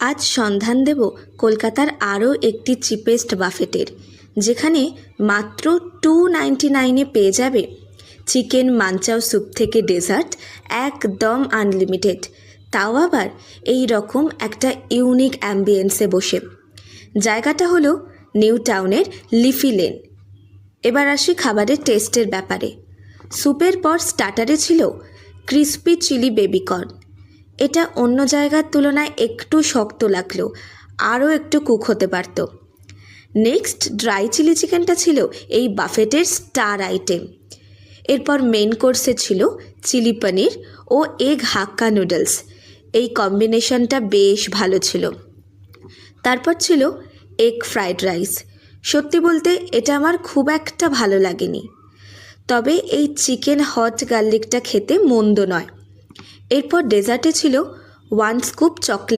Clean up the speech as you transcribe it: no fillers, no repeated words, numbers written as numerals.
আজ সন্ধান দেব কলকাতার আরও একটি চিপেস্ট বাফেটের, যেখানে মাত্র 299-এ পেয়ে যাবে চিকেন মানচাও স্যুপ থেকে ডেজার্ট, একদম আনলিমিটেড, তাও আবার এই রকম একটা ইউনিক অ্যাম্বিয়েন্সে বসে। জায়গাটা হলো নিউ টাউনের লিফি লেন। এবার আসি খাবারের টেস্টের ব্যাপারে। স্যুপের পর স্টার্টারে ছিল ক্রিসপি চিলি বেবিকর্ন। এটা অন্য জায়গার তুলনায় একটু শক্ত লাগলো, আরও একটু কুক হতে পারত। নেক্সট ড্রাই চিলি চিকেনটা ছিল এই বাফেটের স্টার আইটেম। এরপর মেন কোর্সে ছিল চিলি পনির ও এগ হাক্কা নুডলস। এই কম্বিনেশনটা বেশ ভালো ছিল। তারপর ছিল এগ ফ্রাইড রাইস। সত্যি বলতে এটা আমার খুব একটা ভালো লাগেনি, তবে এই চিকেন হট গার্লিকটা খেতে মন্দ নয়। এরপর ডেজার্টে ছিল 1 স্কুপ চকলেট